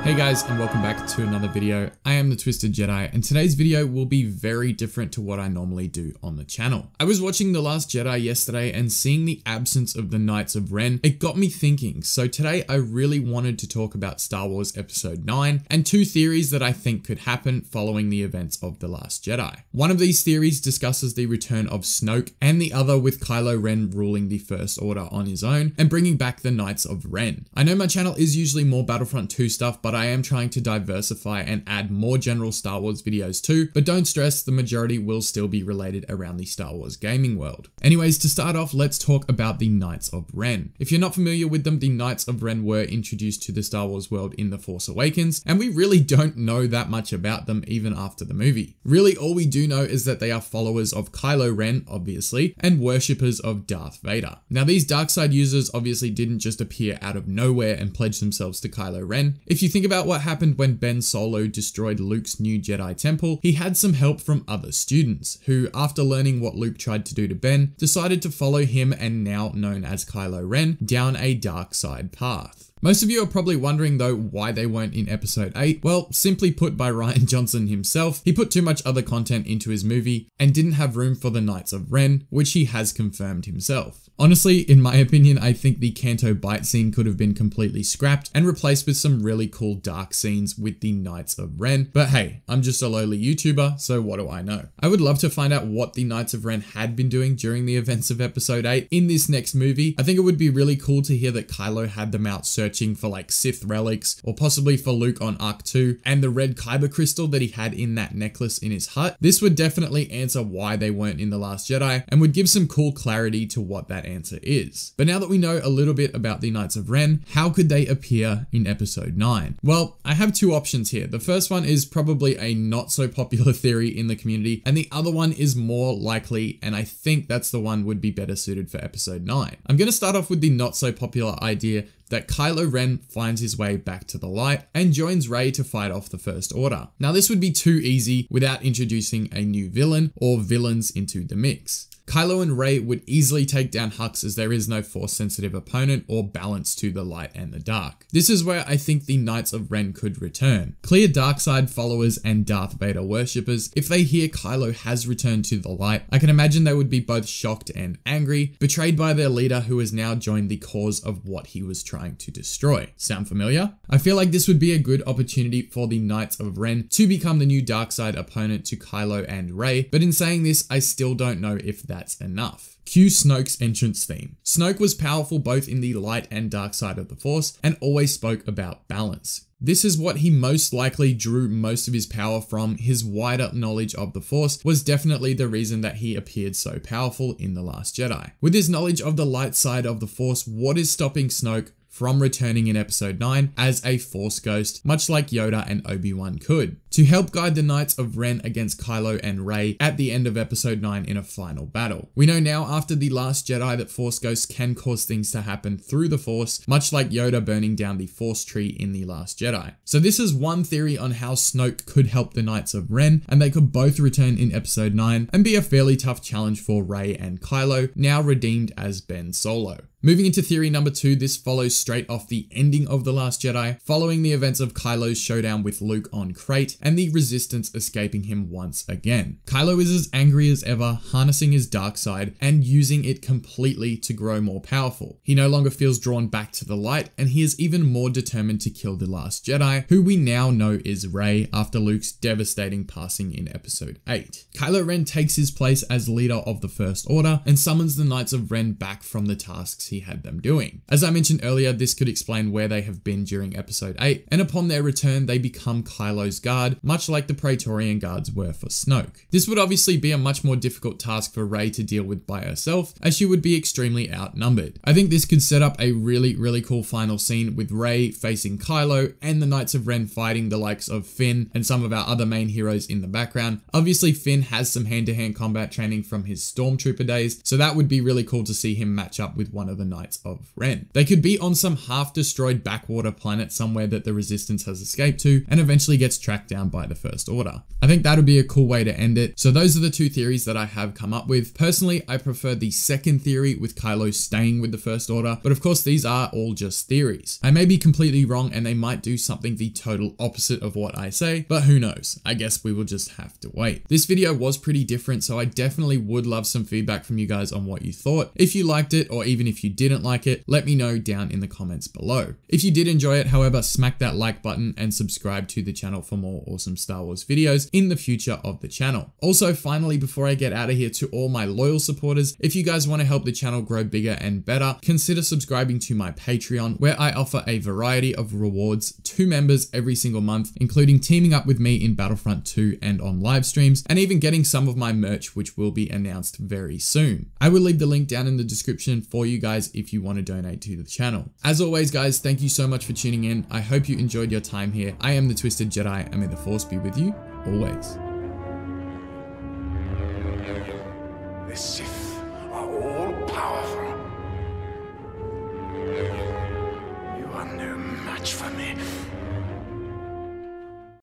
Hey guys, and welcome back to another video. I am the Twisted Jedi, and today's video will be very different to what I normally do on the channel. I was watching The Last Jedi yesterday, and seeing the absence of the Knights of Ren, it got me thinking. So today I really wanted to talk about Star Wars Episode 9 and two theories that I think could happen following the events of The Last Jedi. One of these theories discusses the return of Snoke, and the other with Kylo Ren ruling the First Order on his own and bringing back the Knights of Ren. I know my channel is usually more Battlefront 2 stuff, but I am trying to diversify and add more general Star Wars videos too, but don't stress, the majority will still be related around the Star Wars gaming world. Anyways, to start off, let's talk about the Knights of Ren. If you're not familiar with them, the Knights of Ren were introduced to the Star Wars world in The Force Awakens, and we really don't know that much about them even after the movie. Really, all we do know is that they are followers of Kylo Ren, obviously, and worshippers of Darth Vader. Now, these dark side users obviously didn't just appear out of nowhere and pledge themselves to Kylo Ren. If you think about what happened when Ben Solo destroyed Luke's new Jedi temple, he had some help from other students, who, after learning what Luke tried to do to Ben, decided to follow him and now known as Kylo Ren down a dark side path. Most of you are probably wondering though why they weren't in episode 8. Well, simply put by Rian Johnson himself, he put too much other content into his movie and didn't have room for the Knights of Ren, which he has confirmed himself. Honestly, in my opinion, I think the Canto Bight scene could have been completely scrapped and replaced with some really cool dark scenes with the Knights of Ren. But hey, I'm just a lowly YouTuber, so what do I know? I would love to find out what the Knights of Ren had been doing during the events of episode 8 in this next movie. I think it would be really cool to hear that Kylo had them out searching for like Sith relics, or possibly for Luke on Arc 2, and the red Kyber crystal that he had in that necklace in his hut. This would definitely answer why they weren't in The Last Jedi and would give some cool clarity to what that answer is. But now that we know a little bit about the Knights of Ren, how could they appear in episode 9? Well, I have two options here. The first one is probably a not so popular theory in the community, and the other one is more likely, and I think that's the one would be better suited for episode 9. I'm going to start off with the not so popular idea that Kylo Ren finds his way back to the light and joins Rey to fight off the First Order. Now, this would be too easy without introducing a new villain or villains into the mix. Kylo and Rey would easily take down Hux, as there is no Force-sensitive opponent or balance to the light and the dark. This is where I think the Knights of Ren could return. Clear dark side followers and Darth Vader worshippers, if they hear Kylo has returned to the light, I can imagine they would be both shocked and angry, betrayed by their leader who has now joined the cause of what he was trying to destroy. Sound familiar? I feel like this would be a good opportunity for the Knights of Ren to become the new dark side opponent to Kylo and Rey, but in saying this, I still don't know if that's enough. Cue Snoke's entrance theme. Snoke was powerful both in the light and dark side of the Force and always spoke about balance. This is what he most likely drew most of his power from. His wider knowledge of the Force was definitely the reason that he appeared so powerful in The Last Jedi. With his knowledge of the light side of the Force, what is stopping Snoke from returning in episode 9 as a Force ghost, much like Yoda and Obi-Wan could, to help guide the Knights of Ren against Kylo and Rey at the end of episode 9 in a final battle? We know now after The Last Jedi that Force ghosts can cause things to happen through the Force, much like Yoda burning down the Force tree in The Last Jedi. So this is one theory on how Snoke could help the Knights of Ren, and they could both return in episode 9 and be a fairly tough challenge for Rey and Kylo, now redeemed as Ben Solo. Moving into theory number 2, this follows straight off the ending of The Last Jedi, following the events of Kylo's showdown with Luke on Crate and the Resistance escaping him once again. Kylo is as angry as ever, harnessing his dark side and using it completely to grow more powerful. He no longer feels drawn back to the light, and he is even more determined to kill the Last Jedi, who we now know is Rey after Luke's devastating passing in episode 8. Kylo Ren takes his place as leader of the First Order and summons the Knights of Ren back from the tasks he had them doing. As I mentioned earlier, this could explain where they have been during episode 8, and upon their return they become Kylo's guard, much like the Praetorian guards were for Snoke. This would obviously be a much more difficult task for Rey to deal with by herself, as she would be extremely outnumbered. I think this could set up a really cool final scene with Rey facing Kylo and the Knights of Ren fighting the likes of Finn and some of our other main heroes in the background. Obviously Finn has some hand-to-hand combat training from his Stormtrooper days, so that would be really cool to see him match up with one of the Knights of Ren. They could be on some half-destroyed backwater planet somewhere that the Resistance has escaped to and eventually gets tracked down down by the First Order. I think that would be a cool way to end it. So those are the two theories that I have come up with. Personally, I prefer the second theory with Kylo staying with the First Order, but of course these are all just theories. I may be completely wrong and they might do something the total opposite of what I say, but who knows? I guess we will just have to wait. This video was pretty different, so I definitely would love some feedback from you guys on what you thought. If you liked it, or even if you didn't like it, let me know down in the comments below. If you did enjoy it, however, smack that like button and subscribe to the channel for more awesome Star Wars videos in the future of the channel. Also, finally, before I get out of here, to all my loyal supporters, if you guys want to help the channel grow bigger and better, consider subscribing to my Patreon, where I offer a variety of rewards to members every single month, including teaming up with me in Battlefront 2 and on live streams, and even getting some of my merch, which will be announced very soon. I will leave the link down in the description for you guys if you want to donate to the channel. As always, guys, thank you so much for tuning in. I hope you enjoyed your time here. I am the Twisted Jedi, and may the Force be with you always. The Sith are all powerful. You are no match for me.